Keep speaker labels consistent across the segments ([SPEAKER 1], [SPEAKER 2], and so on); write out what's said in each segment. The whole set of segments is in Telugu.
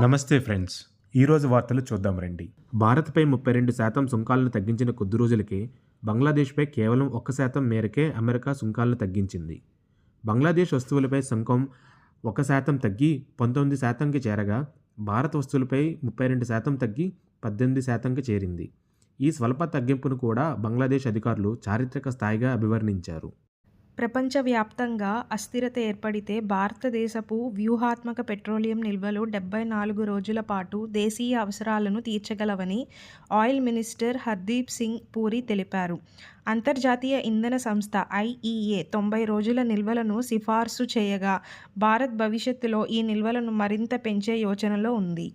[SPEAKER 1] నమస్తే ఫ్రెండ్స్, ఈరోజు వార్తలు చూద్దాం రండి. భారత్పై 32% సుంకాలను తగ్గించిన కొద్ది రోజులకే బంగ్లాదేశ్పై కేవలం 1% మేరకే అమెరికా సుంకాలను తగ్గించింది. బంగ్లాదేశ్ వస్తువులపై సుంకం 1% తగ్గి 19%కి చేరగా, భారత్ వస్తువులపై 32% తగ్గి 18%కి చేరింది. ఈ స్వల్ప తగ్గింపును కూడా బంగ్లాదేశ్ అధికారులు చారిత్రక స్థాయిగా అభివర్ణించారు.
[SPEAKER 2] ప్రపంచవ్యాప్తంగా అస్థిరత ఏర్పడితే భారతదేశపు వ్యూహాత్మక పెట్రోలియం నిల్వలు 74 రోజుల పాటు దేశీయ అవసరాలను తీర్చగలవని ఆయిల్ మినిస్టర్ హర్దీప్ సింగ్ పూరి తెలిపారు. అంతర్జాతీయ ఇంధన సంస్థ IEA 90 రోజుల నిల్వలను సిఫార్సు చేయగా, భారత్ భవిష్యత్తులో ఈ నిల్వలను మరింత పెంచే యోచనలో ఉంది.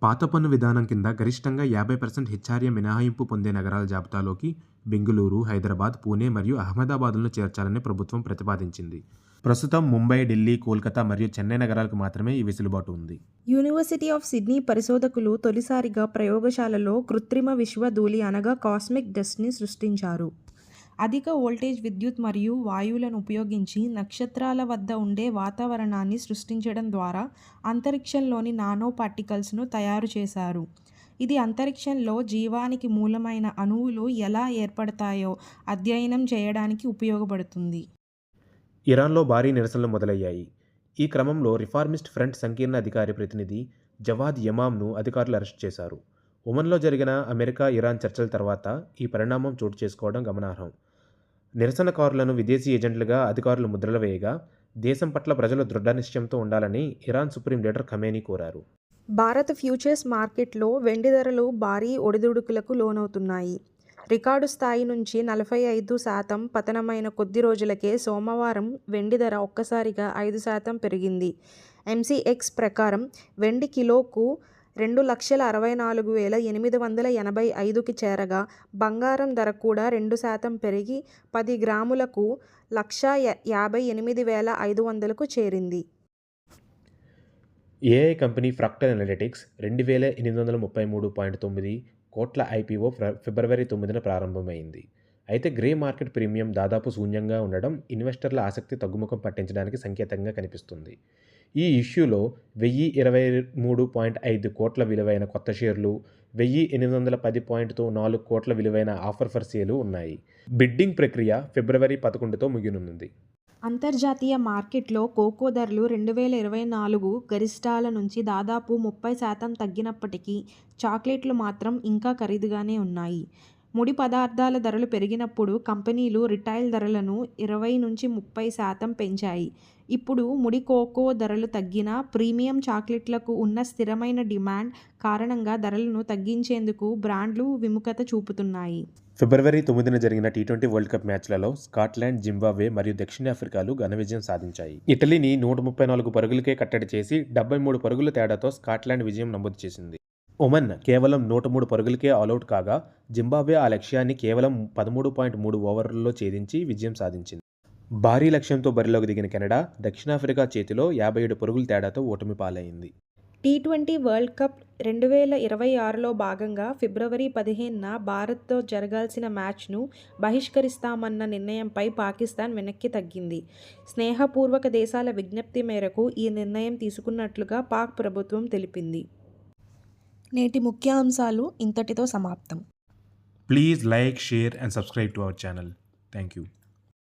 [SPEAKER 1] పాత పన్ను విధానం కింద గరిష్టంగా 50% హెచ్ఆర్ఏ మినహాయింపు పొందే నగరాల జాబితాలోకి బెంగళూరు, హైదరాబాద్, పూణే మరియు అహ్మదాబాద్లను చేర్చాలని ప్రభుత్వం ప్రతిపాదించింది. ప్రస్తుతం ముంబై, ఢిల్లీ, కోల్కతా మరియు చెన్నై నగరాలకు మాత్రమే ఈ వెసులుబాటు ఉంది.
[SPEAKER 2] యూనివర్సిటీ ఆఫ్ సిడ్నీ పరిశోధకులు తొలిసారిగా ప్రయోగశాలలో కృత్రిమ విశ్వధూళి అనగా కాస్మిక్ డస్ట్ని సృష్టించారు. అధిక వోల్టేజ్ విద్యుత్ మరియు వాయువులను ఉపయోగించి నక్షత్రాల వద్ద ఉండే వాతావరణాన్ని సృష్టించడం ద్వారా అంతరిక్షంలోని నానో పార్టికల్స్ను తయారు చేశారు. ఇది అంతరిక్షంలో జీవానికి మూలమైన అణువులు ఎలా ఏర్పడతాయో అధ్యయనం చేయడానికి ఉపయోగపడుతుంది.
[SPEAKER 1] ఇరాన్లో భారీ నిరసనలు మొదలయ్యాయి. ఈ క్రమంలో రిఫార్మిస్ట్ ఫ్రంట్ సంకీర్ణ అధికారి ప్రతినిధి జవాద్ యమామ్ను అధికారులు అరెస్ట్ చేశారు. ఒమన్లో జరిగిన అమెరికా, ఇరాన్ చర్చల తర్వాత ఈ పరిణామం చోటు చేసుకోవడం గమనార్హం. నిరసనకారులను విదేశీ ఏజెంట్లుగా అధికారులు ముద్రలు వేయగా, దేశం పట్ల ప్రజలు దృఢ నిశ్చయంతో ఉండాలని ఇరాన్ సుప్రీం లీడర్ ఖమేనీ కోరారు.
[SPEAKER 2] భారత ఫ్యూచర్స్ మార్కెట్లో వెండి ధరలు భారీ ఒడిదుడుకులకు లోనవుతున్నాయి. రికార్డు స్థాయి నుంచి 45% పతనమైన కొద్ది రోజులకే సోమవారం వెండి ధర ఒక్కసారిగా 5% పెరిగింది. MCX ప్రకారం వెండి కిలోకు 2,64,885కి చేరగా, బంగారం ధర కూడా 2% పెరిగి 10 గ్రాములకు 1,58,500కు చేరింది.
[SPEAKER 1] AI కంపెనీ ఫ్రాక్టల్ అనలిటిక్స్ 2,833.9 కోట్ల IPO ఫిబ్రవరి 9న ప్రారంభమైంది. అయితే గ్రే మార్కెట్ ప్రీమియం దాదాపు శూన్యంగా ఉండడం ఇన్వెస్టర్ల ఆసక్తి తగ్గుముఖం పట్టించడానికి సంకేతంగా కనిపిస్తుంది. ఈ ఇష్యూలో 1,023.5 కోట్ల విలువైన కొత్త షేర్లు, 1,810.4 కోట్ల విలువైన ఆఫర్ ఫర్ సేలు ఉన్నాయి. బిడ్డింగ్ ప్రక్రియ ఫిబ్రవరి 11తో ముగియనుంది.
[SPEAKER 2] అంతర్జాతీయ మార్కెట్లో కోకో ధరలు 2024 గరిష్టాల నుంచి దాదాపు 30% తగ్గినప్పటికీ చాక్లెట్లు మాత్రం ఇంకా ఖరీదుగానే ఉన్నాయి. ముడి పదార్థాల ధరలు పెరిగినప్పుడు కంపెనీలు రిటైల్ ధరలను 20-30% పెంచాయి. ఇప్పుడు ముడి కోకో ధరలు తగ్గినా ప్రీమియం చాక్లెట్లకు ఉన్న స్థిరమైన డిమాండ్ కారణంగా ధరలను తగ్గించేందుకు బ్రాండ్లు విముఖత చూపుతున్నాయి.
[SPEAKER 1] ఫిబ్రవరి 9న జరిగిన T20 వరల్డ్ కప్ మ్యాచ్లలో స్కాట్లాండ్, జింబాబ్వే మరియు దక్షిణాఫ్రికాలు ఘన విజయం సాధించాయి. ఇటలీని 134 పరుగులకే కట్టడి చేసి 73 పరుగుల తేడాతో స్కాట్లాండ్ విజయం నమోదు చేసింది. ఒమన్ కేవలం 103 పరుగులకే ఆలౌట్ కాగా, జింబాబ్వే ఆ లక్ష్యాన్ని కేవలం 13.3 ఓవర్లలో ఛేదించి విజయం సాధించింది. భారీ లక్ష్యంతో బరిలోకి దిగిన కెనడా దక్షిణాఫ్రికా చేతిలో 57 పరుగుల తేడాతో ఓటమి పాలైంది.
[SPEAKER 2] T20 వరల్డ్ కప్ 2026లో భాగంగా ఫిబ్రవరి 15న భారత్తో జరగాల్సిన మ్యాచ్ను బహిష్కరిస్తామన్న నిర్ణయంపై పాకిస్తాన్ వెనక్కి తగ్గింది. స్నేహపూర్వక దేశాల విజ్ఞప్తి మేరకు ఈ నిర్ణయం తీసుకున్నట్లుగా పాక్ ప్రభుత్వం తెలిపింది. నేటి ముఖ్యాంశాలు ఇంతటితో సమాప్తం.
[SPEAKER 1] Please like, share and subscribe to our channel. Thank you.